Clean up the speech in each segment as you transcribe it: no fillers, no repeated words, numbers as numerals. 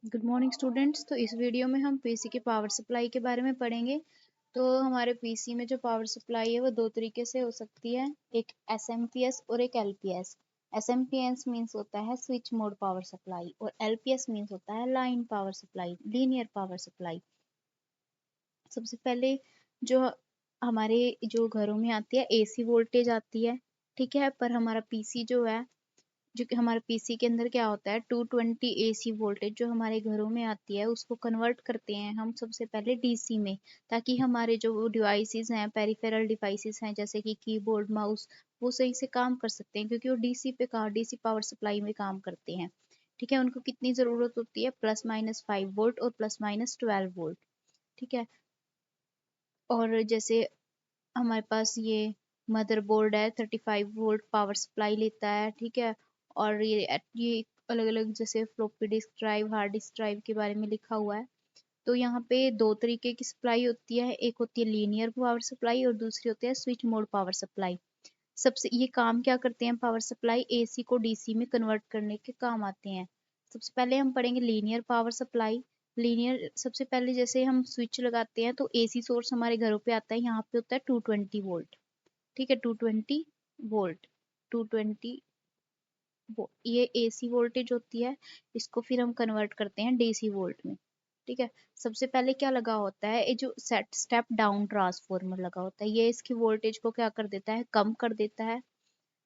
Good morning students. तो इस video में हम पीसी के पावर सप्लाई के बारे में पढ़ेंगे। तो हमारे पीसी में जो पावर सप्लाई है वो दो तरीके से हो सकती है, एक एसएमपीएस और एक एलपीएस। एसएमपीएस मीन्स होता है स्विच मोड पावर सप्लाई और एलपीएस मीन्स होता है line power supply, linear power supply. सबसे पहले जो हमारे जो घरों में आती है एसी वोल्टेज आती है, ठीक है। पर हमारा पीसी जो है, जो कि हमारे पीसी के अंदर क्या होता है 220 एसी वोल्टेज जो हमारे घरों में आती है उसको कन्वर्ट करते हैं हम सबसे पहले डीसी में, ताकि हमारे जो डिवाइसेस हैं, पेरिफेरल डिवाइसेस हैं जैसे कि कीबोर्ड माउस, वो सही से काम कर सकते हैं, क्योंकि वो डीसी पावर सप्लाई में काम करते हैं। ठीक है, उनको कितनी ज़रूरत होती है, +-5 वोल्ट और +-12 वोल्ट। ठीक है। और जैसे हमारे पास ये मदरबोर्ड है 35 वोल्ट पावर सप्लाई लेता है, ठीक है। और ये अलग अलग जैसे floppy disk drive, hard disk drive के बारे में लिखा हुआ है। तो यहाँ पे दो तरीके की सप्लाई होती है, एक होती है लीनियर पावर सप्लाई और दूसरी होती है स्विच मोड पावर सप्लाई। सबसे ये काम क्या करते हैं, पावर सप्लाई एसी को डीसी में कन्वर्ट करने के काम आते हैं। सबसे पहले हम पढ़ेंगे लीनियर पावर सप्लाई। लीनियर सबसे पहले जैसे हम स्विच लगाते हैं तो एसी सोर्स हमारे घरों पे आता है, यहाँ पे होता है 220 वोल्ट। ठीक है, 220 वोल्ट, 220 ये एसी वोल्टेज होती है। इसको फिर हम कन्वर्ट करते हैं डीसी वोल्ट में। ठीक है। सबसे पहले क्या लगा होता है, ये जो सेट स्टेप डाउन ट्रांसफॉर्मर लगा होता है, ये इसकी वोल्टेज को क्या कर देता है, कम कर देता है।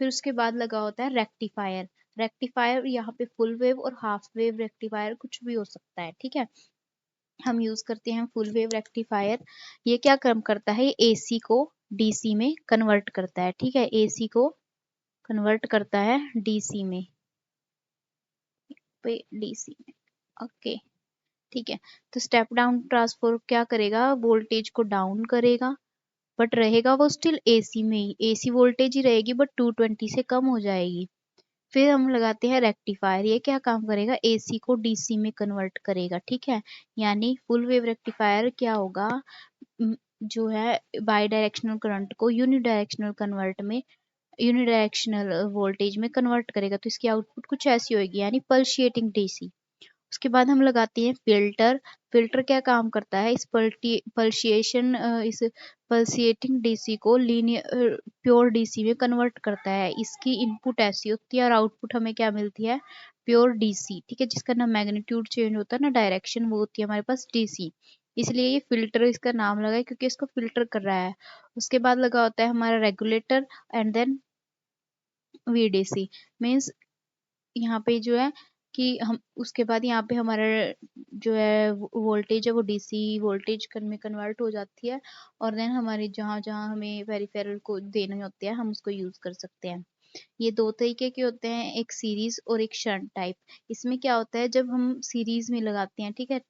फिर उसके बाद लगा होता है रेक्टिफायर। रेक्टिफायर यहाँ पे फुल वेव और हाफ वेव रेक्टिफायर कुछ भी हो सकता है, ठीक है। हम यूज करते हैं फुल वेव रेक्टिफायर। ये क्या काम करता है, एसी को डीसी में कन्वर्ट करता है, ठीक है। एसी को कन्वर्ट करता है डीसी में, पे डीसी में। ओके, ठीक है। तो स्टेप डाउन ट्रांसफॉर्मर क्या करेगा, वोल्टेज को डाउन करेगा, बट रहेगा वो स्टिल एसी में ही, एसी वोल्टेज ही रहेगी बट 220 से कम हो जाएगी। फिर हम लगाते हैं रेक्टिफायर। ये क्या काम करेगा, एसी को डीसी में कन्वर्ट करेगा, ठीक है। यानी फुल वेव रेक्टिफायर क्या होगा, जो है बाई डायरेक्शनल करंट को यूनिडायरेक्शनल कन्वर्ट में, यूनिडायरेक्शनल वोल्टेज में कन्वर्ट करेगा। तो इसकी आउटपुट कुछ ऐसी होगी, यानी पल्शिएटिंग डीसी। उसके बाद हम लगाते हैं फिल्टर। फिल्टर क्या काम करता है, इस पल्शिएशन इस पल्सिएटिंग डीसी को लीनियर प्योर डीसी में कन्वर्ट करता है। इसकी इनपुट ऐसी होती है और आउटपुट हमें क्या मिलती है, प्योर डीसी, ठीक है। जिसका ना मैग्नीट्यूड चेंज होता है ना डायरेक्शन, वो होती है हमारे पास डीसी। इसलिए ये फिल्टर इसका नाम लगा है, क्योंकि इसको फिल्टर कर रहा है। उसके बाद लगा होता है हमारा regulator and then VDC. Means यहाँ पे जो है कि हम उसके बाद यहाँ पे हमारा जो है वोल्टेज है वो डीसी वोल्टेज में कन्वर्ट हो जाती है। और देन हमारे जहाँ जहाँ हमें पेरिफेरल को देने होते हैं हम उसको यूज कर सकते हैं। ये दो तरीके के होते हैं, एक सीरीज और एक शंट टाइप। इसमें क्या होता है, जब हम सीरीज में लगाते हैं, ठीक है,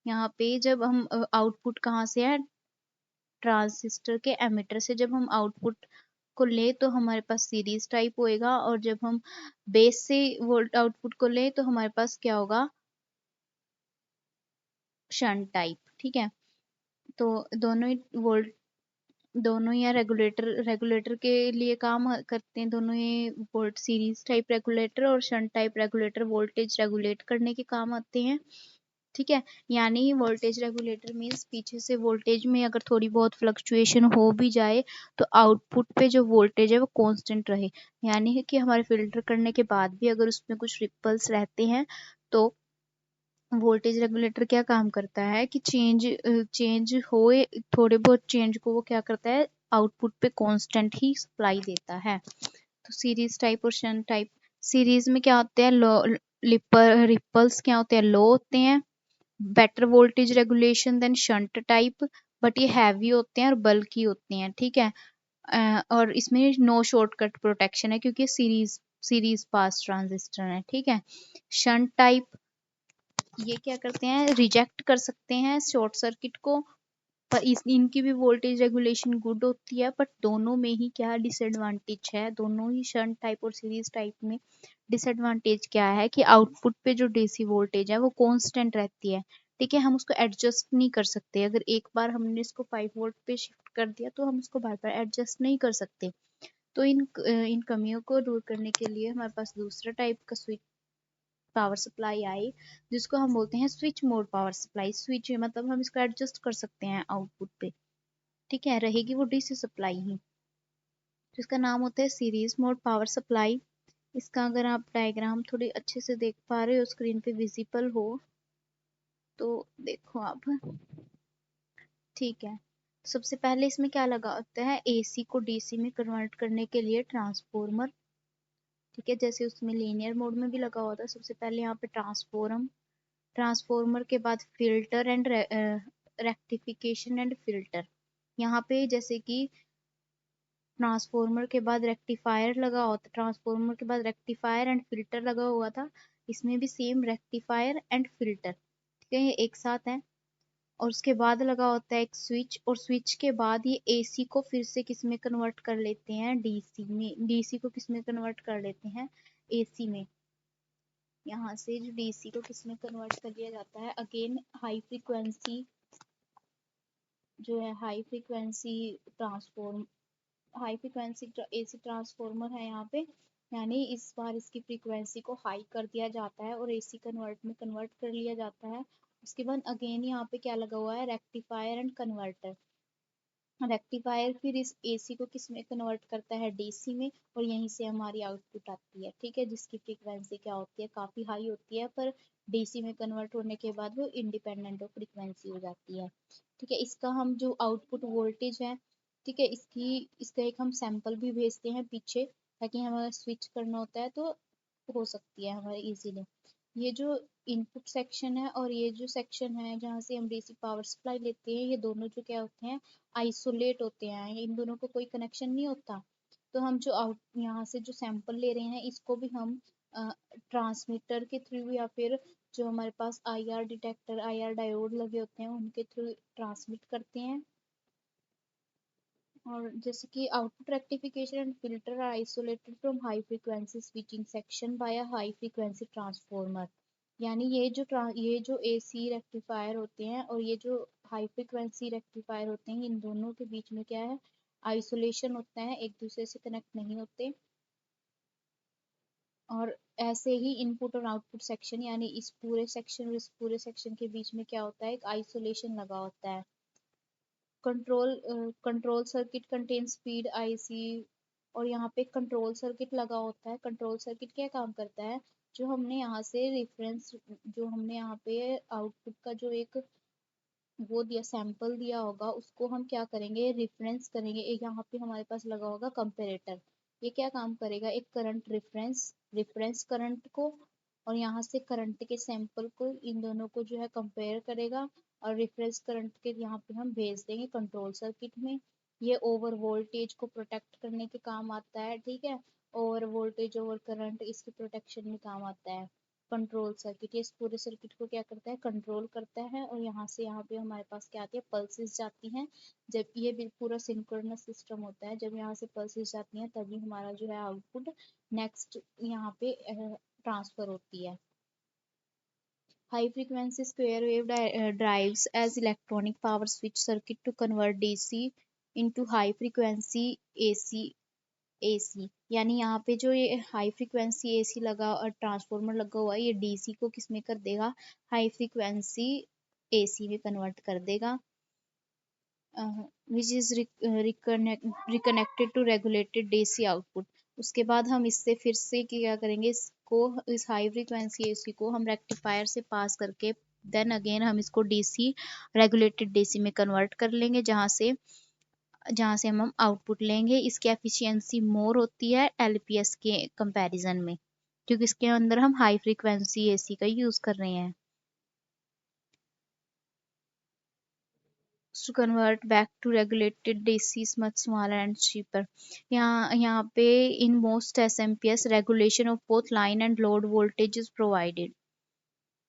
यहाँ पे जब हम आउटपुट कहाँ से है, ट्रांजिस्टर के एमिटर से जब हम आउटपुट को ले तो हमारे पास सीरीज टाइप होएगा, और जब हम बेस से वोल्ट आउटपुट को ले तो हमारे पास क्या होगा, शंट टाइप, ठीक है। तो दोनों ही वोल्ट, दोनों ही रेगुलेटर रेगुलेटर के लिए काम करते हैं। दोनों ही वोल्ट सीरीज टाइप रेगुलेटर और shunt type regulator voltage regulate करने के काम आते हैं, ठीक है। यानी वोल्टेज रेगुलेटर मीन्स पीछे से वोल्टेज में अगर थोड़ी बहुत फ्लक्चुएशन हो भी जाए तो आउटपुट पे जो वोल्टेज है वो कांस्टेंट रहे। यानी कि हमारे फिल्टर करने के बाद भी अगर उसमें कुछ रिपल्स रहते हैं तो वोल्टेज रेगुलेटर क्या काम करता है कि चेंज होए, थोड़े बहुत चेंज को वो क्या करता है, आउटपुट पे कांस्टेंट ही सप्लाई देता है। तो सीरीज टाइप और शंट टाइप, सीरीज में क्या होते हैं, लो रिपल्स क्या होते हैं, लो होते हैं, better voltage regulation than shunt type, but ये हैवी होते हैं और बल्की होते हैं, ठीक है। और इसमें नो शॉर्टकट प्रोटेक्शन है क्योंकि सीरीज पास ट्रांजिस्टर है, ठीक है। शंट टाइप ये क्या करते हैं, रिजेक्ट कर सकते हैं शॉर्ट सर्किट को, पर इनकी भी वोल्टेज रेगुलेशन गुड होती है। बट दोनों में ही क्या डिसएडवांटेज है, दोनों ही शंट टाइप और सीरीज टाइप में डिसएडवांटेज क्या है कि आउटपुट पे जो डीसी वोल्टेज है वो कांस्टेंट रहती है, ठीक है। हम उसको एडजस्ट नहीं कर सकते, अगर एक बार हमने इसको 5 वोल्ट पे शिफ्ट कर दिया तो हम उसको बार बार एडजस्ट नहीं कर सकते। तो इन कमियों को दूर करने के लिए हमारे पास दूसरा टाइप का स्विच पावर सप्लाई आई जिसको हम बोलते हैं switch mode power supply. Switch मतलब हम इसको एडजस्ट कर सकते हैं आउटपुट पे, ठीक है, रहेगी वो डीसी सप्लाई ही, जिसका नाम होता है सीरीज मोड पावर सप्लाई। इसका अगर आप डायग्राम थोड़ी अच्छे से देख पा रहे हो, स्क्रीन पे विजिबल हो तो देखो आप, ठीक है। सबसे पहले इसमें क्या लगा होता है, एसी को डीसी में कन्वर्ट करने के लिए ट्रांसफॉर्मर, ठीक है, जैसे उसमें लीनियर मोड में भी लगा हुआ था। सबसे पहले यहाँ पे ट्रांसफॉर्मर के बाद filter and rectification and filter. यहाँ पे जैसे कि ट्रांसफॉर्मर के बाद रेक्टिफायर लगा होता, ट्रांसफॉर्मर के बाद रेक्टिफायर एंड फिल्टर लगा हुआ था, इसमें भी सेम रेक्टिफायर एंड फिल्टर, ठीक है, ये एक साथ है। और उसके बाद लगा होता है एक स्विच, और स्विच के बाद ये एसी को फिर से किस में कन्वर्ट कर लेते हैं, डीसी में। डीसी को किस में कन्वर्ट कर लेते हैं, एसी में। यहाँ से जो डीसी को किस में कन्वर्ट कर लिया जाता है, अगेन हाई फ्रीक्वेंसी जो है, high frequency transform, high frequency AC transformer है यहाँ पे, यानी इस बार इसकी फ्रीक्वेंसी को हाई कर दिया जाता है और एसी कन्वर्ट में कन्वर्ट कर लिया जाता है। उसके बाद अगेन यहाँ पे क्या लगा हुआ है, रेक्टिफायर एंड कन्वर्टर। रेक्टिफायर फिर इस एसी को किस में कन्वर्ट करता है, डीसी में, और यहीं से हमारी आउटपुट आती है, ठीक है, जिसकी फ्रीक्वेंसी क्या होती है, काफी हाई होती है, पर डीसी में कन्वर्ट होने के बाद वो इंडिपेंडेंट ऑफ फ्रीक्वेंसी हो जाती है, ठीक है। इसका हम जो आउटपुट वोल्टेज है, ठीक है, इसका एक हम सैंपल भी भेजते हैं पीछे, ताकि हमें स्विच करना होता है तो हो सकती है हमारे इजीली। ये जो इनपुट सेक्शन है और ये जो सेक्शन है जहाँ से हम डीसी पावर सप्लाई लेते हैं, ये दोनों जो क्या होते हैं, आइसोलेट होते हैं, इन दोनों को कोई कनेक्शन नहीं होता। तो हम जो आउट यहाँ से जो सैंपल ले रहे हैं, इसको भी हम ट्रांसमीटर के थ्रू या फिर जो हमारे पास आईआर डिटेक्टर, आईआर डायोड लगे होते हैं, उनके थ्रू ट्रांसमिट करते हैं। और जैसे कि output rectification and filter are isolated from high frequency switching section by a high frequency transformer. यानी ये जो एसी रेक्टिफायर होते हैं और ये जो हाई फ्रीक्वेंसी रेक्टिफायर होते हैं, इन दोनों के बीच में क्या है, आइसोलेशन होता है, एक दूसरे से कनेक्ट नहीं होते। और ऐसे ही इनपुट और आउटपुट सेक्शन, यानी इस पूरे सेक्शन और इस पूरे सेक्शन के बीच में क्या होता है, एक आइसोलेशन लगा होता है। Control circuit contain speed IC, और यहाँ पे कंट्रोल सर्किट लगा होता है। कंट्रोल सर्किट क्या काम करता है, जो हमने यहाँ से रेफरेंस, जो हमने यहाँ पे आउटपुट का जो एक वो दिया, सैंपल दिया होगा, उसको हम क्या करेंगे, रेफरेंस करेंगे। एक यहाँ पे हमारे पास लगा होगा कंपेरेटर, ये क्या काम करेगा, एक करंट रेफरेंस करंट को और यहाँ से करंट के सैंपल को, इन दोनों को जो है कंपेयर करेगा, और रेफरेंस करंट के यहाँ पे हम भेज देंगे कंट्रोल सर्किट में। ये ओवर वोल्टेज को प्रोटेक्ट करने के काम आता है, ठीक है, ओवर वोल्टेज ओवर करंट इसके प्रोटेक्शन में काम आता है कंट्रोल सर्किट। ये इस पूरे सर्किट को क्या करता है, कंट्रोल करता है। और यहाँ से यहाँ पे हमारे पास क्या आती है, पल्सेस जाती हैं। जब ये भी पूरा सिंक्रोनस सिस्टम होता है, जब यहाँ से पल्सेस जाती हैं तभी हमारा जो है आउटपुट नेक्स्ट यहाँ पे ट्रांसफर होती है। High frequency square wave drives as electronic power switch circuit to convert DC into high frequency AC। यानी यहाँ पे जो ये हाई फ्रीक्वेंसी एसी लगा और ट्रांसफॉर्मर लगा हुआ है, ये डीसी को किस में कर देगा, हाई फ्रीक्वेंसी एसी में कन्वर्ट कर देगा, which is reconnected to regulated DC output. उसके बाद हम इससे फिर से क्या करेंगे, इसको, इस हाई फ्रीक्वेंसी एसी को हम रेक्टिफायर से पास करके देन अगेन हम इसको डीसी, रेगुलेटेड डीसी में कन्वर्ट कर लेंगे, जहाँ से हम आउटपुट लेंगे। इसकी एफिशिएंसी मोर होती है एलपीएस के कंपैरिजन में, क्योंकि इसके अंदर हम हाई फ्रीक्वेंसी एसी का यूज कर रहे हैं। To convert back to regulated DC is much smaller and cheaper। यहाँ पे in most SMPS regulation of both line and load voltage is provided।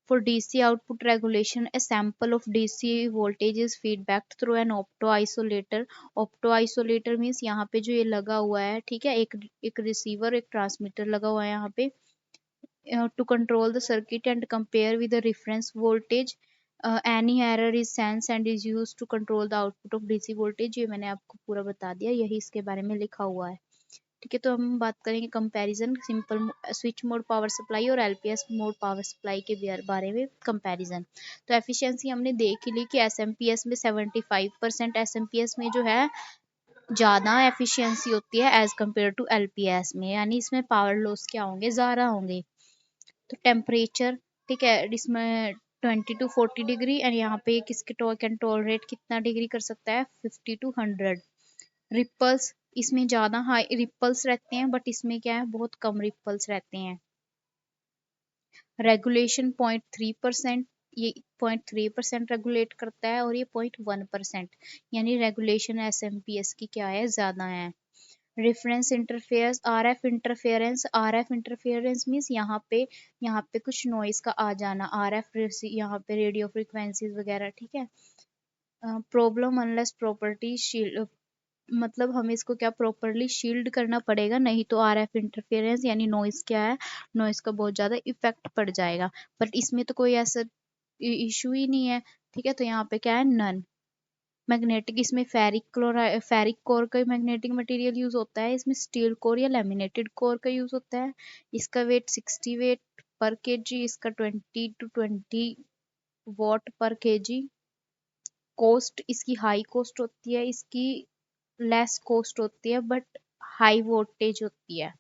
For DC output regulation, a sample of DC voltage is feedback through an opto isolator। Opto isolator means यहाँ पे जो ये लगा हुआ है, ठीक है, एक रिसीवर, एक ट्रांसमीटर लगा हुआ है यहाँ पे, to control the circuit and compare with the reference voltage। Any error is sensed and is used to control the output of DC voltage। ये मैंने आपको पूरा बता दिया, यही इसके बारे में लिखा हुआ है, ठीक है। तो हम बात करेंगे comparison, simple switch mode power supply और एलपीएस मोड पावर सप्लाई के बारे में कंपैरिजन। तो एफिशिएंसी हमने देख ही ली कि एसएमपीएस में 75%, एसएमपीएस में जो है ज़्यादा एफिशिएंसी होती है एज कम्पेयर टू एलपीएस में, यानी इसमें पावर लॉस क्या होंगे, ज़्यादा होंगे। तो टेम्परेचर, ठीक है, इसमें 20 to 40 डिग्री, एंड यहाँ पे किसके कंट्रोल रेट कितना डिग्री कर सकता है, 50 to 100। रिपल्स, इसमें ज़्यादा हाई रिपल्स रहते हैं, बट इसमें क्या है, बहुत कम रिपल्स रहते हैं। रेगुलेशन 0.3%, ये 0.3% रेगुलेट करता है, और ये 0.1%, यानी रेगुलेशन एसएमपीएस की क्या है, ज़्यादा है। Reference interference, RF interference means यहाँ पे कुछ नॉइस का आ जाना, आरएफ यहाँ पे रेडियो फ्रिक्वेंसीज वगैरह, ठीक है। प्रॉब्लम अनलेस प्रॉपर्टी शील्ड, मतलब हमें इसको क्या प्रॉपरली शील्ड करना पड़ेगा, नहीं तो आरएफ इंटरफेरेंस यानी नॉइस क्या है, नॉइस का बहुत ज़्यादा इफेक्ट पड़ जाएगा। बट इसमें तो कोई ऐसा इशू ही नहीं है, ठीक है। तो यहाँ पे क्या है, नन। मैग्नेटिक, इसमें फेरिक कोर का मैग्नेटिक मटेरियल यूज होता है, इसमें स्टील कोर या लैमिनेटेड कोर का यूज होता है। इसका वेट 60 वेट पर केजी, इसका 20 to 20 वॉट पर केजी। कॉस्ट इसकी हाई कॉस्ट होती है, इसकी लेस कॉस्ट होती है, बट हाई वोल्टेज होती है।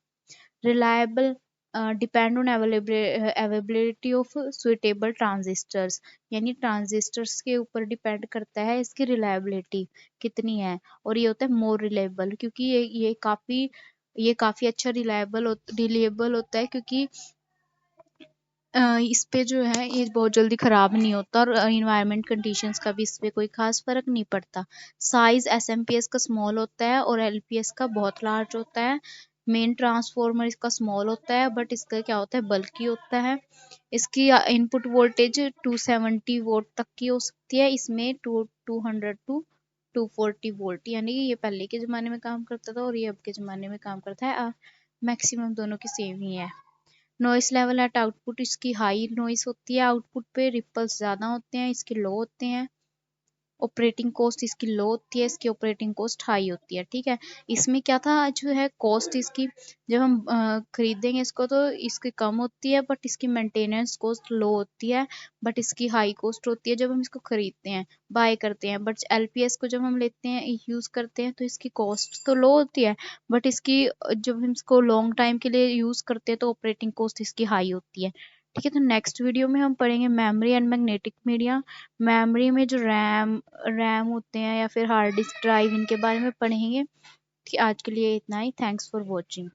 Reliable, depend on availability of suitable transistors, यानी ट्रांजिस्टर्स के ऊपर डिपेंड करता है इसकी रिलायबिलिटी कितनी है। और ये होता है मोर रिलायबल, क्योंकि ये काफ़ी अच्छा रिलायबल होता है, क्योंकि इस पे जो है ये बहुत जल्दी ख़राब नहीं होता, और इन्वायरमेंट कंडीशंस का भी इस पे कोई ख़ास फ़र्क नहीं पड़ता। साइज़ एसएमपीएस का स्मॉल होता है और एलपीएस का बहुत लार्ज होता है। मेन ट्रांसफार्मर इसका स्मॉल होता है, बट इसका क्या होता है, बल्कि होता है। इसकी इनपुट वोल्टेज 270 वोल्ट तक की हो सकती है, इसमें 200 to 240 वोल्ट, यानी ये पहले के ज़माने में काम करता था और ये अब के ज़माने में काम करता है। मैक्सिमम दोनों की सेम ही है। नॉइस लेवल एट आउटपुट, इसकी हाई नॉइस होती है आउटपुट पे, रिपल्स ज़्यादा होते हैं, इसके लो होते हैं। ऑपरेटिंग कॉस्ट इसकी लो होती है, इसकी ऑपरेटिंग कॉस्ट हाई होती है, ठीक है। इसमें क्या था, जो है कॉस्ट इसकी, जब हम खरीदेंगे इसको तो इसकी कम होती है, बट इसकी मेंटेनेंस कॉस्ट लो होती है, बट इसकी हाई कॉस्ट होती है जब हम इसको खरीदते हैं, बाय करते हैं। बट एलपीएस को जब हम लेते हैं, यूज़ करते हैं, तो इसकी कॉस्ट तो लो होती है, बट इसकी जब हम इसको लॉन्ग टाइम के लिए यूज़ करते हैं तो ऑपरेटिंग कॉस्ट इसकी हाई होती है, ठीक है। तो नेक्स्ट वीडियो में हम पढ़ेंगे memory and magnetic media. Memory में जो रैम होते हैं या फिर हार्ड डिस्क ड्राइव, इनके बारे में पढ़ेंगे। कि आज के लिए इतना ही। Thanks for watching.